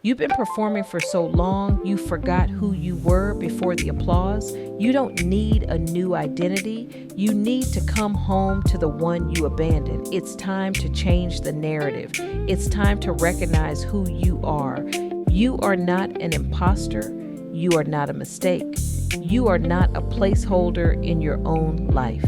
You've been performing for so long, you forgot who you were before the applause. You don't need a new identity. You need to come home to the one you abandoned. It's time to change the narrative. It's time to recognize who you are. You are not an imposter. You are not a mistake. You are not a placeholder in your own life.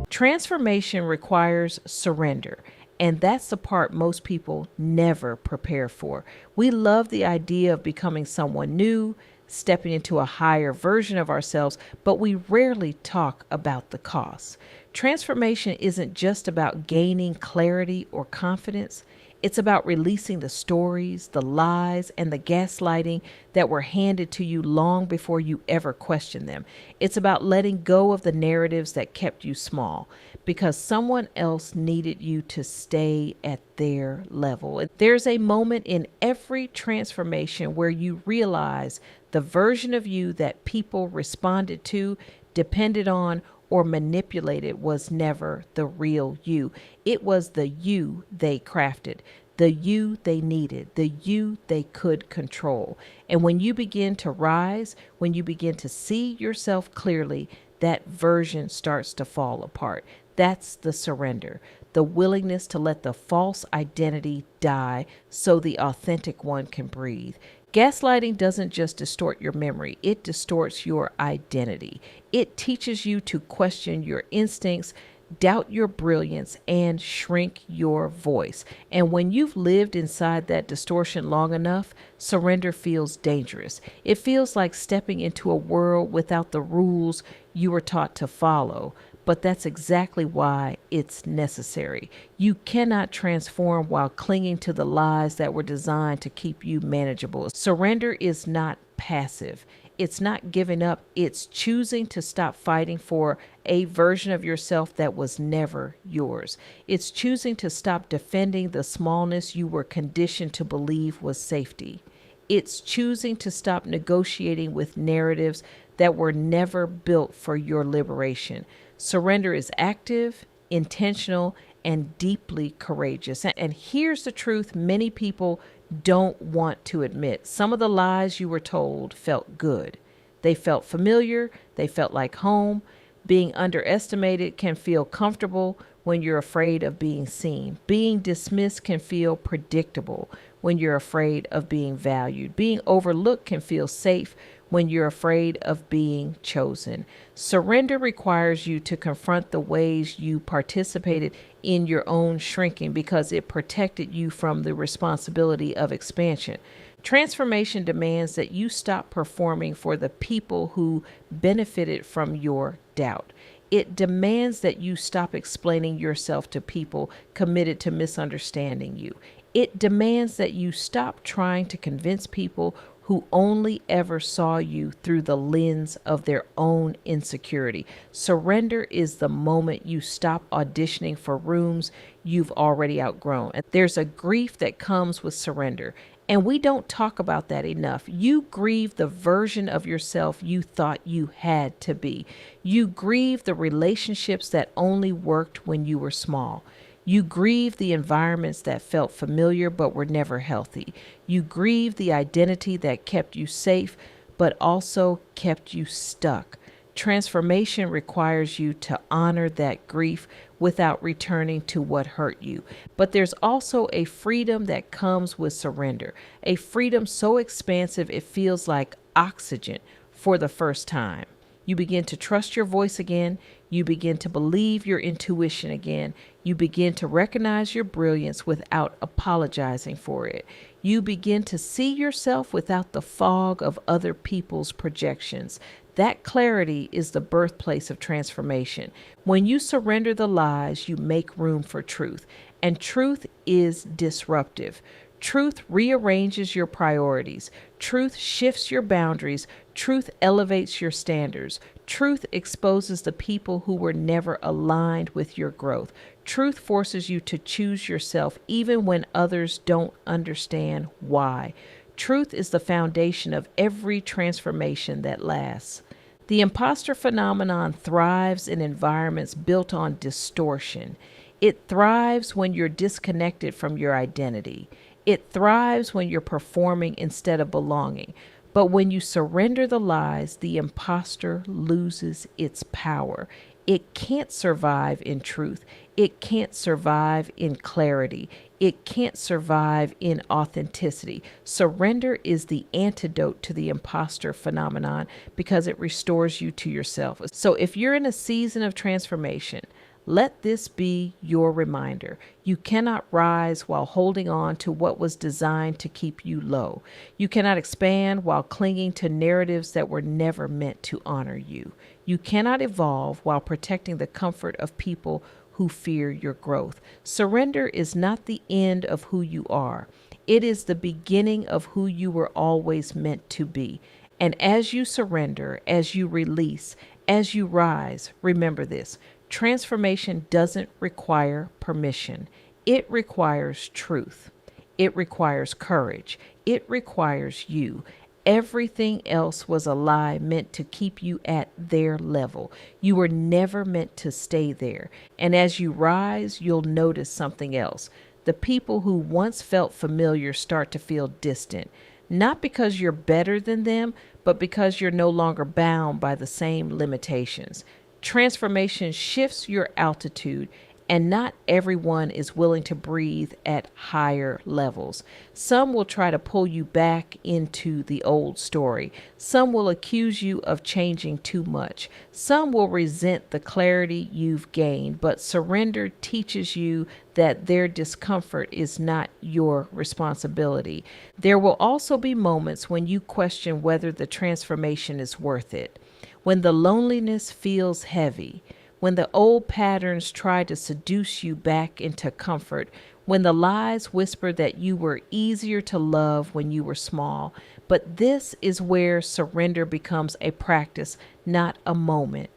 Transformation requires surrender. And that's the part most people never prepare for. We love the idea of becoming someone new, stepping into a higher version of ourselves, but we rarely talk about the cost. Transformation isn't just about gaining clarity or confidence. It's about releasing the stories, the lies, and the gaslighting that were handed to you long before you ever questioned them. It's about letting go of the narratives that kept you small because someone else needed you to stay at their level. There's a moment in every transformation where you realize the version of you that people responded to, depended on, or manipulated was never the real you. It was the you they crafted, the you they needed, the you they could control. And when you begin to rise, when you begin to see yourself clearly, that version starts to fall apart. That's the surrender, the willingness to let the false identity die so the authentic one can breathe. Gaslighting doesn't just distort your memory, it distorts your identity. It teaches you to question your instincts, doubt your brilliance, and shrink your voice. And when you've lived inside that distortion long enough, surrender feels dangerous. It feels like stepping into a world without the rules you were taught to follow. But that's exactly why it's necessary. You cannot transform while clinging to the lies that were designed to keep you manageable. Surrender is not passive. It's not giving up. It's choosing to stop fighting for a version of yourself that was never yours. It's choosing to stop defending the smallness you were conditioned to believe was safety. It's choosing to stop negotiating with narratives that were never built for your liberation. Surrender is active, intentional, and deeply courageous. And here's the truth many people don't want to admit. Some of the lies you were told felt good. They felt familiar. They felt like home. Being underestimated can feel comfortable when you're afraid of being seen. Being dismissed can feel predictable when you're afraid of being valued. Being overlooked can feel safe when you're afraid of being chosen. Surrender requires you to confront the ways you participated in your own shrinking because it protected you from the responsibility of expansion. Transformation demands that you stop performing for the people who benefited from your doubt. It demands that you stop explaining yourself to people committed to misunderstanding you. It demands that you stop trying to convince people who only ever saw you through the lens of their own insecurity. Surrender is the moment you stop auditioning for rooms you've already outgrown. And there's a grief that comes with surrender, and we don't talk about that enough. You grieve the version of yourself you thought you had to be. You grieve the relationships that only worked when you were small. You grieve the environments that felt familiar but were never healthy. You grieve the identity that kept you safe but also kept you stuck. Transformation requires you to honor that grief without returning to what hurt you. But there's also a freedom that comes with surrender, a freedom so expansive it feels like oxygen for the first time. You begin to trust your voice again. You begin to believe your intuition again. You begin to recognize your brilliance without apologizing for it. You begin to see yourself without the fog of other people's projections. That clarity is the birthplace of transformation. When you surrender the lies, you make room for truth. And truth is disruptive. Truth rearranges your priorities. Truth shifts your boundaries. Truth elevates your standards. Truth exposes the people who were never aligned with your growth. Truth forces you to choose yourself even when others don't understand why. Truth is the foundation of every transformation that lasts. The imposter phenomenon thrives in environments built on distortion. It thrives when you're disconnected from your identity. It thrives when you're performing instead of belonging. But when you surrender the lies, the imposter loses its power. It can't survive in truth. It can't survive in clarity. It can't survive in authenticity. Surrender is the antidote to the imposter phenomenon because it restores you to yourself. So if you're in a season of transformation, let this be your reminder. You cannot rise while holding on to what was designed to keep you low. You cannot expand while clinging to narratives that were never meant to honor you. You cannot evolve while protecting the comfort of people who fear your growth. Surrender is not the end of who you are. It is the beginning of who you were always meant to be. And as you surrender, as you release, as you rise, remember this. Transformation doesn't require permission. It requires truth. It requires courage. It requires you. Everything else was a lie meant to keep you at their level. You were never meant to stay there. And as you rise, you'll notice something else. The people who once felt familiar start to feel distant. Not because you're better than them, but because you're no longer bound by the same limitations. Transformation shifts your altitude, and not everyone is willing to breathe at higher levels. Some will try to pull you back into the old story. Some will accuse you of changing too much. Some will resent the clarity you've gained, but surrender teaches you that their discomfort is not your responsibility. There will also be moments when you question whether the transformation is worth it. When the loneliness feels heavy, when the old patterns try to seduce you back into comfort, when the lies whisper that you were easier to love when you were small. But this is where surrender becomes a practice, not a moment.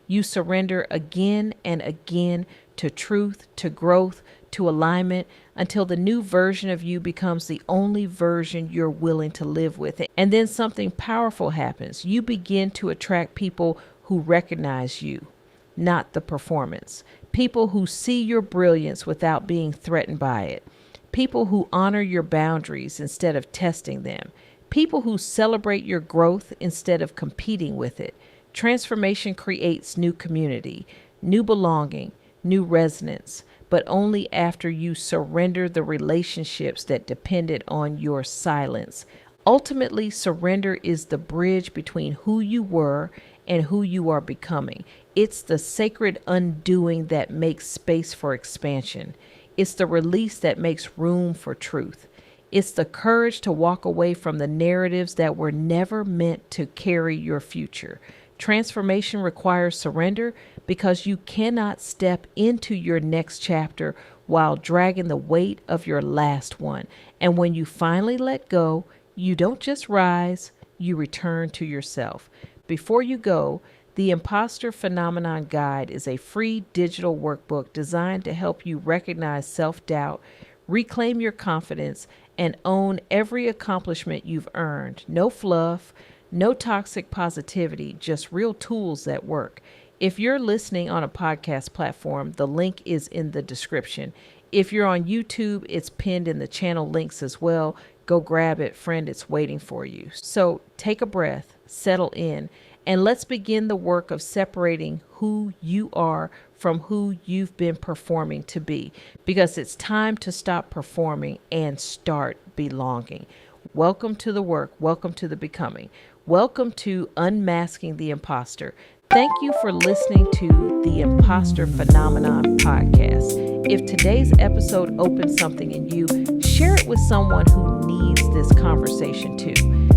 You surrender again and again to truth, to growth, to alignment, until the new version of you becomes the only version you're willing to live with. And then something powerful happens. You begin to attract people who recognize you, not the performance. People who see your brilliance without being threatened by it. People who honor your boundaries instead of testing them. People who celebrate your growth instead of competing with it. Transformation creates new community, new belonging, new resonance, but only after you surrender the relationships that depended on your silence. Ultimately, surrender is the bridge between who you were and who you are becoming. It's the sacred undoing that makes space for expansion. It's the release that makes room for truth. It's the courage to walk away from the narratives that were never meant to carry your future. Transformation requires surrender because you cannot step into your next chapter while dragging the weight of your last one. And when you finally let go, you don't just rise, you return to yourself. Before you go, the Impostor Phenomenon Guide is a free digital workbook designed to help you recognize self-doubt, reclaim your confidence, and own every accomplishment you've earned. No fluff, no toxic positivity, just real tools that work. If you're listening on a podcast platform, the link is in the description. If you're on YouTube, it's pinned in the channel links as well. Go grab it, friend, it's waiting for you. So take a breath, settle in, and let's begin the work of separating who you are from who you've been performing to be, because it's time to stop performing and start belonging. Welcome to the work. Welcome to the becoming. Welcome to Unmasking the Imposter. Thank you for listening to the Impostor Phenomenon podcast. If today's episode opened something in you, share it with someone who needs this conversation too.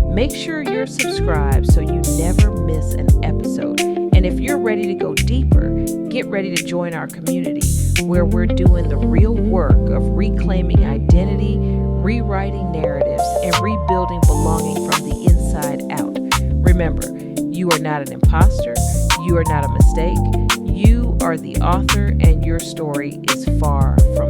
Make sure you're subscribed so you never miss an episode. And if you're ready to go deeper, get ready to join our community where we're doing the real work of reclaiming identity, rewriting narratives, and rebuilding belonging from the inside out. Remember, you are not an imposter. You are not a mistake. You are the author, and your story is far from